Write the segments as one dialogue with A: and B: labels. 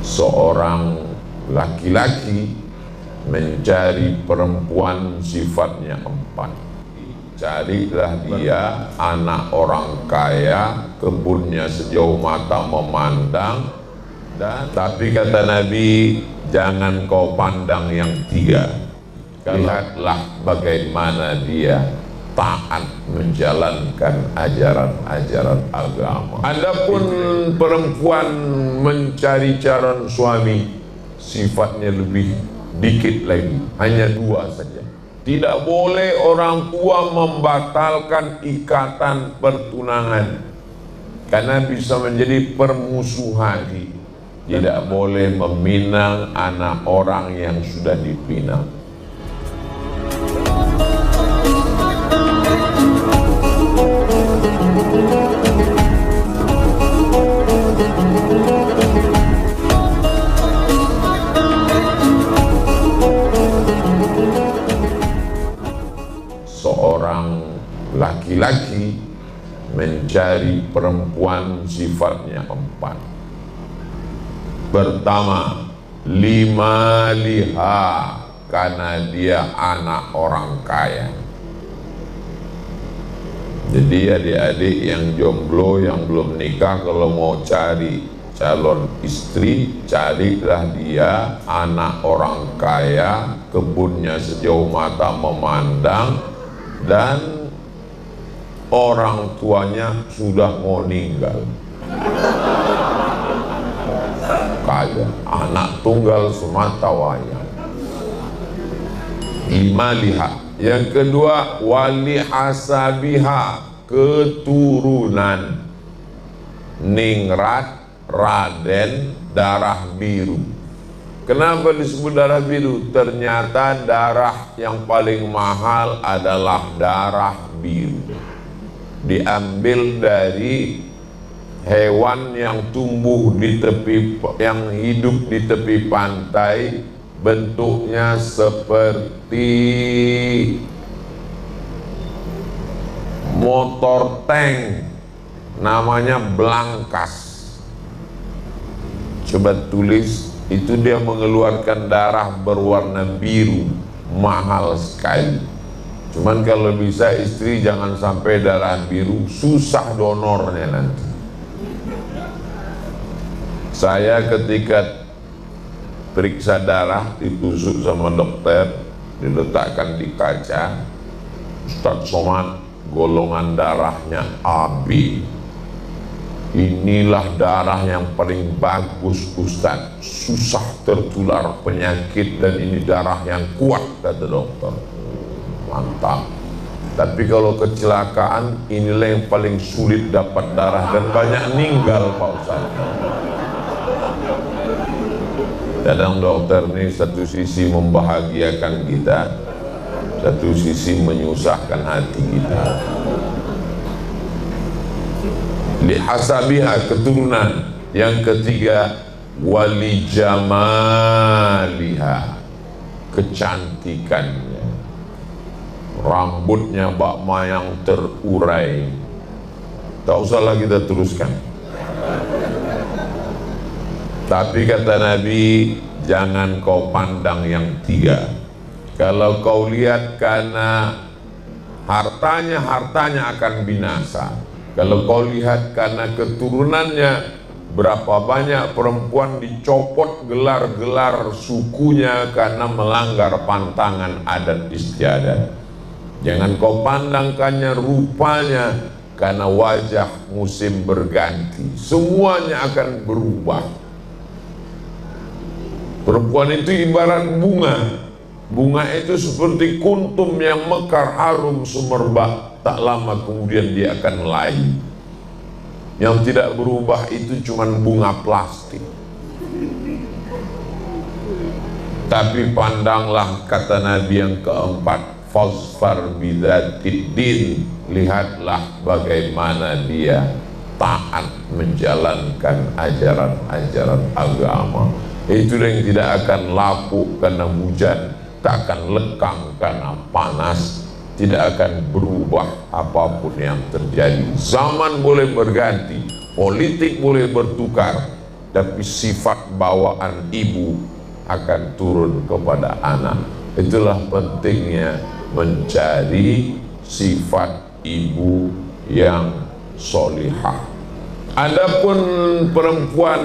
A: seorang laki-laki mencari perempuan sifatnya 4. Carilah dia anak orang kaya, kebunnya sejauh mata memandang, tapi kata Nabi, jangan kau pandang yang 3. Lihatlah bagaimana dia taat menjalankan ajaran-ajaran agama. Adapun perempuan mencari calon suami, sifatnya lebih dikit lagi, hanya 2 saja. Tidak boleh orang tua membatalkan ikatan pertunangan, karena bisa menjadi permusuhan. Tidak boleh meminang anak orang yang sudah dipinang. Seorang laki-laki mencari perempuan sifatnya 4. Pertama, 5 liha, karena dia anak orang kaya. Jadi adik-adik yang jomblo, yang belum nikah, kalau mau cari calon istri, carilah dia anak orang kaya, kebunnya sejauh mata memandang, dan orang tuanya sudah mau meninggal. Kaya, anak tunggal semata wayang. 5 liha. Yang kedua, wali hasabiha, keturunan. Ningrat, Raden, darah biru. Kenapa disebut darah biru? Ternyata darah yang paling mahal adalah darah biru. Diambil dari hewan yang tumbuh di tepi, yang hidup di tepi pantai, bentuknya seperti motor tank, namanya belangkas. Coba tulis, itu dia mengeluarkan darah berwarna biru, mahal sekali. Cuman kalau bisa istri jangan sampai darah biru, susah donornya nanti. Saya ketika periksa darah, ditusuk sama dokter, diletakkan di kaca, Ustadz Somad, golongan darahnya AB. Inilah darah yang paling bagus Ustadz, susah tertular penyakit, dan ini darah yang kuat, kata dokter. Mantap. Tapi kalau kecelakaan, inilah yang paling sulit dapat darah, dan banyak meninggal Pak Ustadz. Kadang dokter ini satu sisi membahagiakan kita, satu sisi menyusahkan hati kita. Lihasabiha, keturunan. Yang ketiga, wali jamaliha, kecantikannya. Rambutnya bak mayang terurai. Tak usahlah kita teruskan. Tapi kata Nabi, jangan kau pandang yang 3. Kalau kau lihat karena hartanya, hartanya akan binasa. Kalau kau lihat karena keturunannya, berapa banyak perempuan dicopot gelar-gelar sukunya karena melanggar pantangan adat istiadat. Jangan kau pandangkannya rupanya, karena wajah musim berganti, semuanya akan berubah. Perempuan itu ibarat bunga. Bunga itu seperti kuntum yang mekar harum semerbak, tak lama kemudian dia akan layu. Yang tidak berubah itu cuma bunga plastik. Tapi pandanglah, kata Nabi yang keempat, fasfar bidzatiddin, lihatlah bagaimana dia taat menjalankan ajaran-ajaran agama. Itu yang tidak akan lapuk karena hujan, tak akan lekang karena panas, tidak akan berubah apapun yang terjadi. Zaman boleh berganti, politik boleh bertukar, tapi sifat bawaan ibu akan turun kepada anak. Itulah pentingnya mencari sifat ibu yang solihah. Adapun perempuan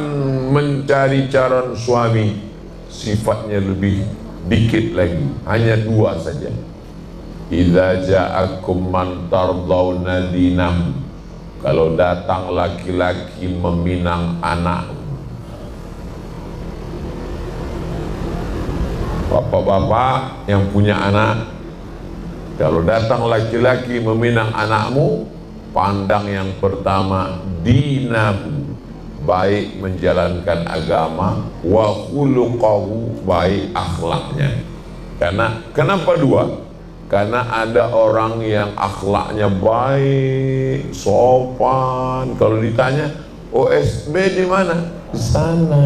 A: mencari calon suami, sifatnya lebih dikit lagi, hanya 2 saja. Idza ja'akum man tardawna dinam, kalau datang laki-laki meminang anak. Bapak-bapak yang punya anak, kalau datang laki-laki meminang anakmu, pandang yang pertama dinahu, baik menjalankan agama, wa khuluqahu, baik akhlaknya. Kenapa 2? Karena ada orang yang akhlaknya baik, sopan, kalau ditanya OSB di mana? Di sana.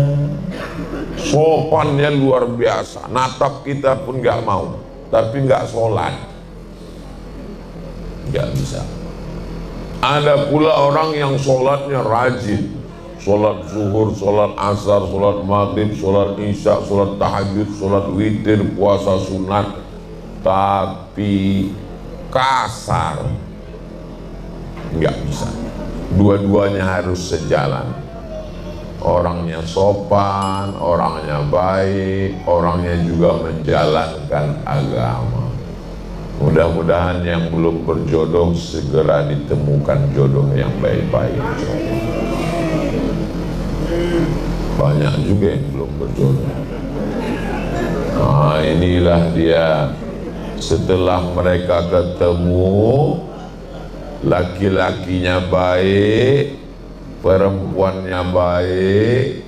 A: Sopannya luar biasa, natap kita pun nggak mau, tapi nggak sholat, nggak bisa. Ada pula orang yang sholatnya rajin, sholat zuhur, sholat asar, sholat maghrib, sholat isya, sholat tahajud, sholat witir, puasa sunat, tapi kasar, nggak bisa. Dua-duanya harus sejalan. Orangnya sopan, orangnya baik, orangnya juga menjalankan agama. Mudah-mudahan yang belum berjodoh segera ditemukan jodoh yang baik-baik. Banyak juga yang belum berjodoh. Nah, inilah dia. Setelah mereka ketemu, laki-lakinya baik, perempuannya baik,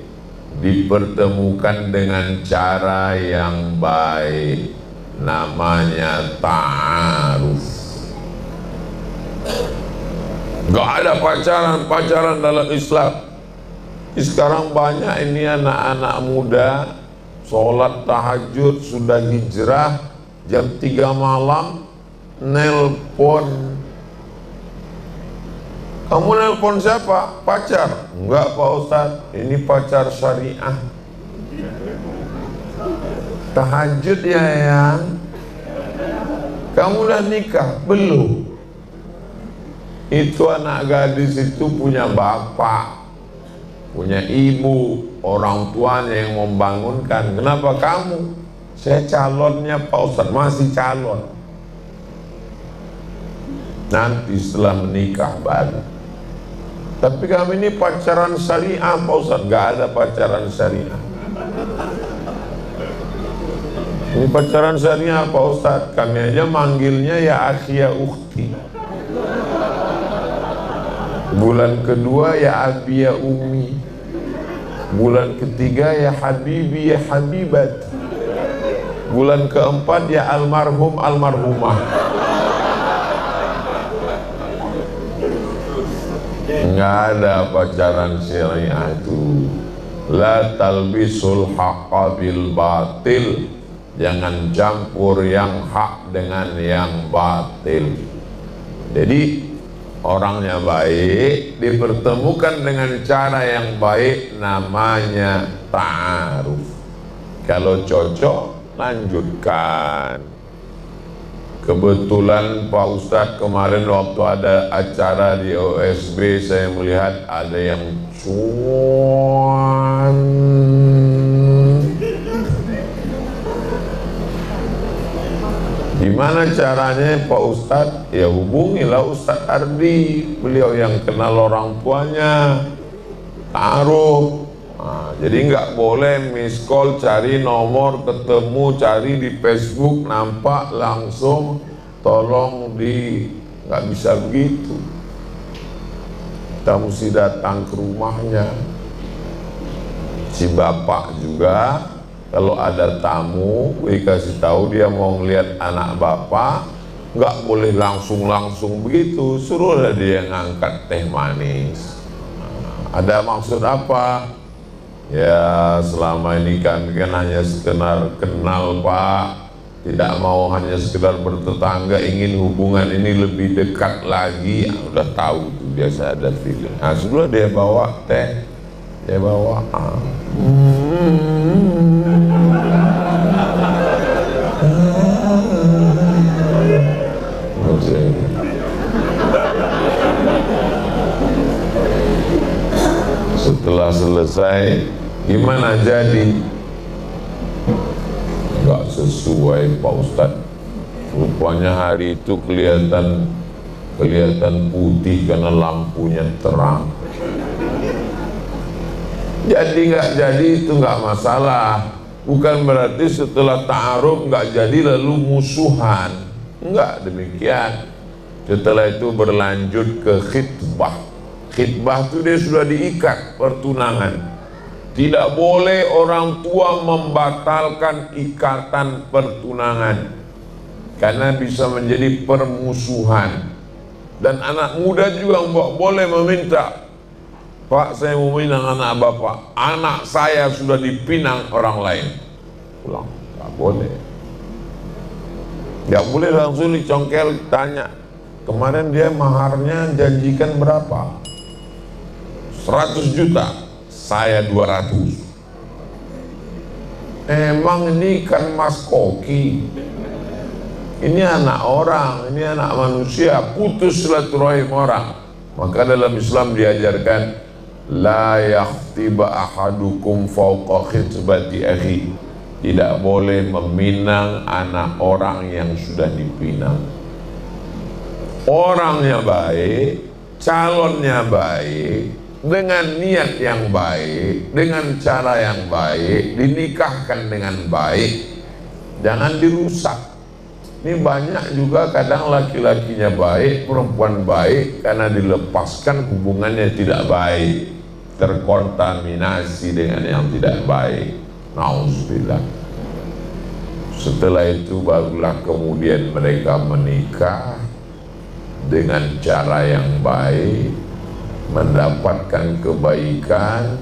A: dipertemukan dengan cara yang baik, namanya ta'aruf. Gak ada pacaran dalam Islam. Sekarang banyak ini anak-anak muda sholat tahajud sudah hijrah, jam 3 malam nelpon. Kamu nelpon siapa? Pacar? Enggak Pak Ustadz, ini pacar syariah. Tahajud ya yang. Kamu udah nikah? Belum. Itu anak gadis itu punya bapak, punya ibu, orang tuanya yang membangunkan. Kenapa kamu? Saya calonnya Pak Ustadz, masih calon. Nanti setelah menikah baru. Tapi kami ini pacaran syariah Pak Ustadz. Gak ada pacaran syariah. Ini pacaran syariah Pak Ustadz. Kami aja manggilnya ya akhi ya ukhti. Bulan kedua ya abi ya ummi. Bulan ketiga ya habibi ya habibat. Bulan keempat ya almarhum almarhumah. Nggak ada pacaran syariah itu. La talbisul haqqa bil batil. Jangan campur yang hak dengan yang batil. Jadi orangnya baik dipertemukan dengan cara yang baik, namanya ta'aruf. Kalau cocok lanjutkan. Kebetulan Pak Ustadz kemarin waktu ada acara di OSB, saya melihat ada yang cuan. Gimana caranya Pak Ustadz? Ya hubungilah Ustadz Ardi, beliau yang kenal orang tuanya. Taruh. Nah, jadi nggak boleh miss call, cari nomor, ketemu, cari di Facebook, nampak langsung, tolong nggak bisa begitu. Kita mesti datang ke rumahnya. Si bapak juga, kalau ada tamu, dikasih tahu dia mau ngelihat anak bapak, nggak boleh langsung begitu, suruhlah dia ngangkat teh manis. Nah, ada maksud apa? Ya selama ini kami kan hanya sekedar kenal Pak, tidak mau hanya sekedar bertetangga, ingin hubungan ini lebih dekat lagi. Udah tahu tuh, biasa ada feeling. Nah sudah dia bawa teh, Dia bawa setelah selesai, gimana jadi? Gak sesuai Pak Ustadz. Rupanya hari itu kelihatan putih karena lampunya terang. Jadi nggak jadi itu nggak masalah. Bukan berarti setelah ta'aruf nggak jadi lalu musuhan. Enggak demikian. Setelah itu berlanjut ke khitbah. Khitbah itu dia sudah diikat pertunangan. Tidak boleh orang tua membatalkan ikatan pertunangan, karena bisa menjadi permusuhan. Dan anak muda juga boleh meminta, Pak, saya mau minang anak bapak, anak saya sudah dipinang orang lain. Pulang, nggak boleh. Nggak boleh langsung dicongkel, tanya, kemarin dia maharnya janjikan berapa? 100 juta, saya 200. Emang ini kan Mas Koki, ini anak orang, ini anak manusia, putus silaturahim orang. Maka dalam Islam diajarkan, la yakhtiba ahadukum fawqa khitbati akhi. Tidak boleh meminang anak orang yang sudah dipinang. Orangnya baik, calonnya baik, dengan niat yang baik, dengan cara yang baik, dinikahkan dengan baik, jangan dirusak. Ini banyak juga kadang laki-lakinya baik, perempuan baik, karena dilepaskan hubungannya tidak baik, terkontaminasi dengan yang tidak baik. Nauzubillah. Setelah itu barulah kemudian mereka menikah dengan cara yang baik, mendapatkan kebaikan.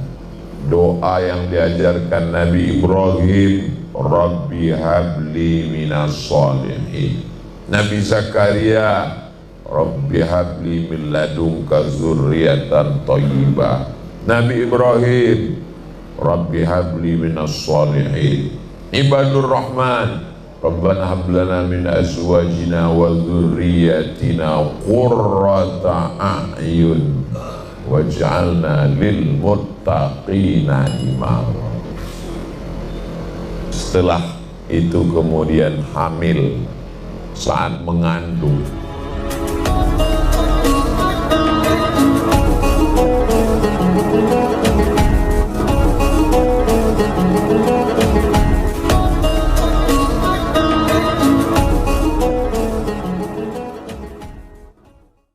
A: Doa yang diajarkan Nabi Ibrahim, Rabbi habli minas sholihin. Nabi Zakaria, Rabbi habli min ladunka zurriyatan thayyibah. Nabi Ibrahim, Rabbi habli minas sholihin. Ibadur Rahman, Rabbana hablana min azwajina wa dhurriyyatina qurrata a'yun waj'alna lil muttaqina imama. Setelah itu kemudian hamil, saat mengandung,